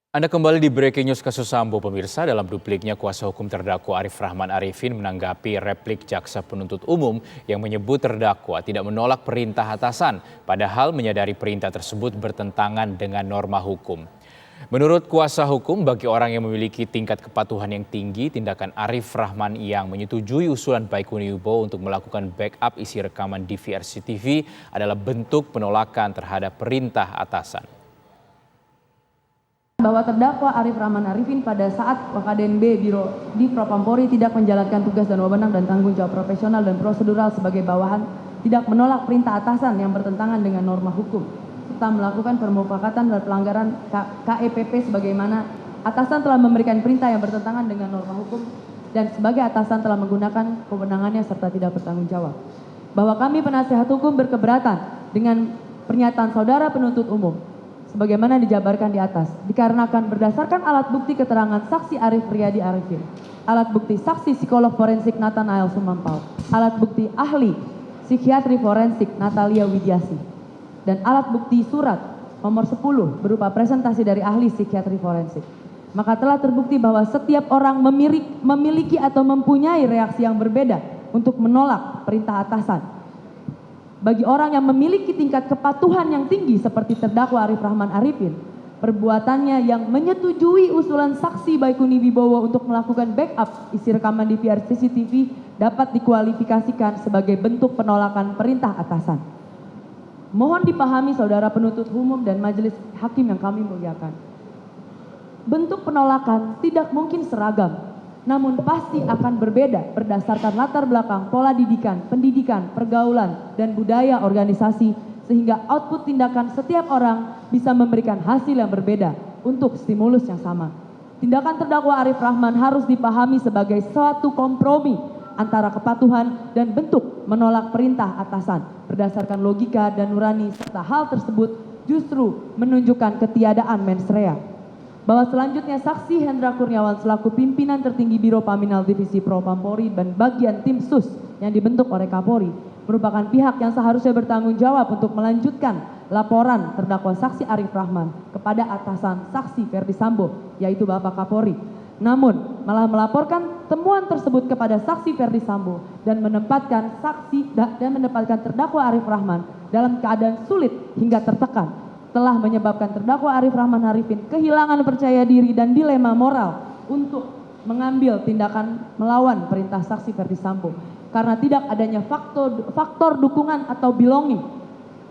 Anda kembali di Breaking News kasus Sambo pemirsa. Dalam dupliknya kuasa hukum terdakwa Arif Rahman Arifin menanggapi replik jaksa penuntut umum yang menyebut terdakwa tidak menolak perintah atasan, padahal menyadari perintah tersebut bertentangan dengan norma hukum. Menurut kuasa hukum, bagi orang yang memiliki tingkat kepatuhan yang tinggi, tindakan Arif Rahman yang menyetujui usulan Baikuni Wibowo untuk melakukan backup isi rekaman DVR CCTV adalah bentuk penolakan terhadap perintah atasan. Bahwa terdakwa Arif Rahman Arifin pada saat Wakadnb Biro di Propampori tidak menjalankan tugas dan wewenang dan tanggung jawab profesional dan prosedural sebagai bawahan, tidak menolak perintah atasan yang bertentangan dengan norma hukum, serta melakukan permufakatan dan pelanggaran KEPP sebagaimana atasan telah memberikan perintah yang bertentangan dengan norma hukum dan sebagai atasan telah menggunakan kewenangannya serta tidak bertanggung jawab. Bahwa kami penasihat hukum berkeberatan dengan pernyataan saudara penuntut umum sebagaimana dijabarkan di atas, dikarenakan berdasarkan alat bukti keterangan saksi Arif Riyadi Arifin, alat bukti saksi psikolog forensik Nathanael Sumampau, alat bukti ahli psikiatri forensik Natalia Widiasi, dan alat bukti surat nomor 10 berupa presentasi dari ahli psikiatri forensik. Maka telah terbukti bahwa setiap orang memiliki atau mempunyai reaksi yang berbeda untuk menolak perintah atasan. Bagi orang yang memiliki tingkat kepatuhan yang tinggi seperti terdakwa Arif Rahman Arifin, perbuatannya yang menyetujui usulan saksi Baikuni Wibowo untuk melakukan backup isi rekaman DVR CCTV dapat dikualifikasikan sebagai bentuk penolakan perintah atasan. Mohon dipahami saudara penuntut umum dan majelis hakim yang kami muliakan. Bentuk penolakan tidak mungkin seragam, namun pasti akan berbeda berdasarkan latar belakang, pola didikan, pendidikan, pergaulan, dan budaya organisasi sehingga output tindakan setiap orang bisa memberikan hasil yang berbeda untuk stimulus yang sama. Tindakan terdakwa Arif Rahman harus dipahami sebagai suatu kompromi antara kepatuhan dan bentuk menolak perintah atasan berdasarkan logika dan nurani, serta hal tersebut justru menunjukkan ketiadaan mens rea. Bahwa selanjutnya saksi Hendra Kurniawan selaku pimpinan tertinggi Biro Paminal Divisi Propampori dan bagian tim sus yang dibentuk oleh Kapolri merupakan pihak yang seharusnya bertanggung jawab untuk melanjutkan laporan terdakwa saksi Arif Rahman kepada atasan saksi Ferdi Sambo, yaitu Bapak Kapolri. Namun malah melaporkan temuan tersebut kepada saksi Ferdi Sambo dan menempatkan terdakwa Arif Rahman dalam keadaan sulit hingga tertekan, telah menyebabkan terdakwa Arif Rahman Arifin kehilangan percaya diri dan dilema moral untuk mengambil tindakan melawan perintah saksi Ferdi Sambo karena tidak adanya faktor dukungan atau belonging.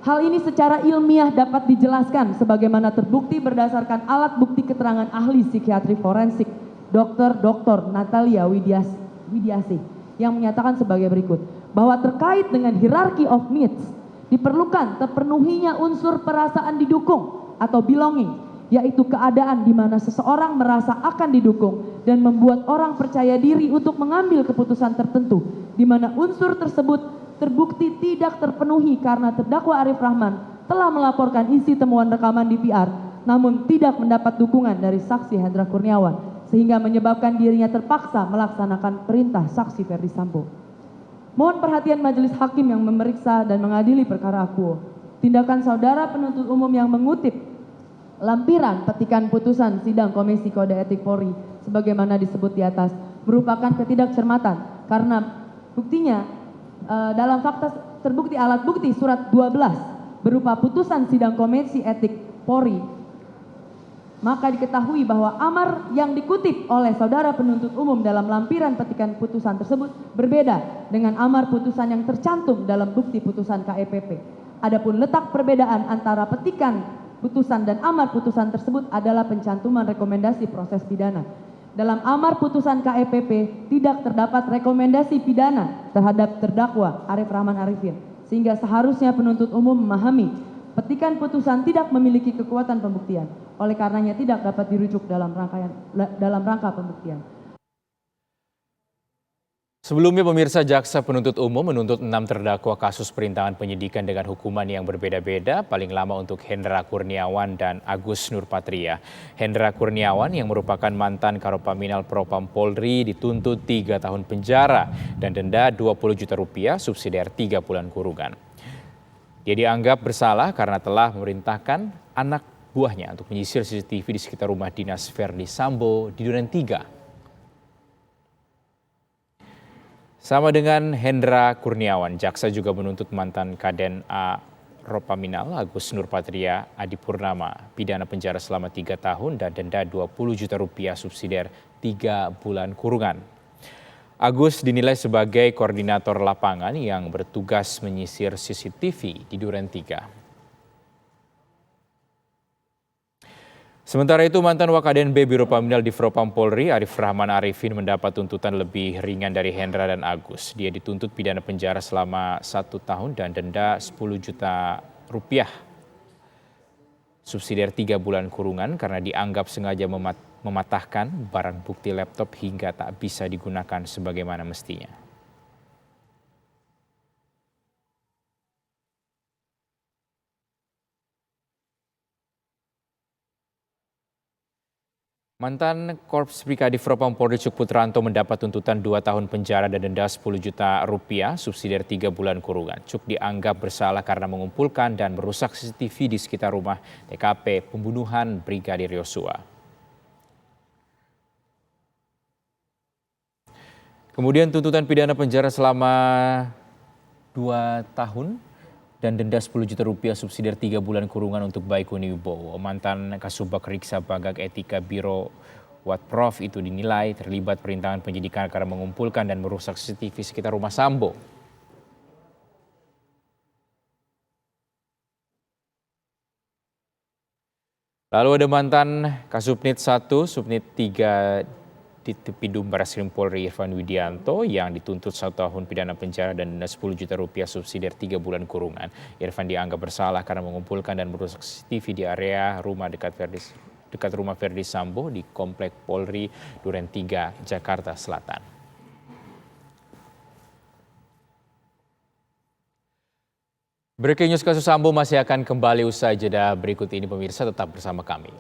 Hal ini secara ilmiah dapat dijelaskan sebagaimana terbukti berdasarkan alat bukti keterangan ahli psikiatri forensik Dr. Natalia Widiasi yang menyatakan sebagai berikut, bahwa terkait dengan hierarchy of needs diperlukan terpenuhinya unsur perasaan didukung atau belonging, yaitu keadaan di mana seseorang merasa akan didukung dan membuat orang percaya diri untuk mengambil keputusan tertentu, di mana unsur tersebut terbukti tidak terpenuhi karena terdakwa Arif Rahman telah melaporkan isi temuan rekaman DVR, namun tidak mendapat dukungan dari saksi Hendra Kurniawan, sehingga menyebabkan dirinya terpaksa melaksanakan perintah saksi Ferdi Sambo. Mohon perhatian majelis hakim yang memeriksa dan mengadili perkara akuo. Tindakan saudara penuntut umum yang mengutip lampiran petikan putusan sidang Komisi Kode Etik Polri sebagaimana disebut di atas merupakan ketidakcermatan karena buktinya dalam fakta terbukti alat bukti surat 12 berupa putusan sidang Komisi Etik Polri, maka diketahui bahwa amar yang dikutip oleh saudara penuntut umum dalam lampiran petikan putusan tersebut berbeda dengan amar putusan yang tercantum dalam bukti putusan KEPP. Adapun letak perbedaan antara petikan putusan dan amar putusan tersebut adalah pencantuman rekomendasi proses pidana. Dalam amar putusan KEPP tidak terdapat rekomendasi pidana terhadap terdakwa Arif Rahman Arifin, sehingga seharusnya penuntut umum memahami petikan putusan tidak memiliki kekuatan pembuktian, oleh karenanya tidak dapat dirujuk dalam rangka pembuktian. Sebelumnya pemirsa, jaksa penuntut umum menuntut 6 terdakwa kasus perintangan penyidikan dengan hukuman yang berbeda-beda, paling lama untuk Hendra Kurniawan dan Agus Nurpatria. Hendra Kurniawan yang merupakan mantan Karopaminal Propam Polri dituntut 3 tahun penjara dan denda 20 juta rupiah subsidiar 3 bulan kurungan. Dia dianggap bersalah karena telah memerintahkan anak buahnya untuk menyisir CCTV di sekitar rumah dinas Verdi Sambo di Duren 3. Sama dengan Hendra Kurniawan, jaksa juga menuntut mantan Kaden A. Ropaminal Agus Nurpatria Adipurnama pidana penjara selama 3 tahun dan denda 20 juta rupiah subsidiar 3 bulan kurungan. Agus dinilai sebagai koordinator lapangan yang bertugas menyisir CCTV di Duren 3. Sementara itu, mantan Wakaden B Biro Paminal di Propam Polri, Arif Rahman Arifin mendapat tuntutan lebih ringan dari Hendra dan Agus. Dia dituntut pidana penjara selama 1 tahun dan denda 10 juta rupiah. Subsidiar 3 bulan kurungan karena dianggap sengaja mematahkan barang bukti laptop hingga tak bisa digunakan sebagaimana mestinya. Mantan Korps Brigadi Propam Polri Cuk Putranto mendapat tuntutan 2 tahun penjara dan denda 10 juta rupiah subsidiar 3 bulan kurungan. Cuk dianggap bersalah karena mengumpulkan dan merusak CCTV di sekitar rumah TKP pembunuhan Brigadir Yosua. Kemudian tuntutan pidana penjara selama 2 tahun dan denda 10 juta rupiah subsidiar 3 bulan kurungan untuk Baikuni Wibowo. Mantan Kasubag Riksa Bagak Etika Biro Watprov itu dinilai terlibat perintangan penyidikan karena mengumpulkan dan merusak CCTV sekitar rumah Sambo. Lalu ada mantan Kasubnit 1, Subnit 3 di Tepidum Barreskrim Polri Irfan Widianto yang dituntut 1 tahun pidana penjara dan denda 10 juta rupiah subsidiar 3 bulan kurungan. Irfan dianggap bersalah karena mengumpulkan dan merusak CCTV di area rumah dekat rumah Verdi Sambo di Komplek Polri Duren 3, Jakarta Selatan. Breaking news kasus Sambo masih akan kembali usai jeda berikut ini, pemirsa tetap bersama kami.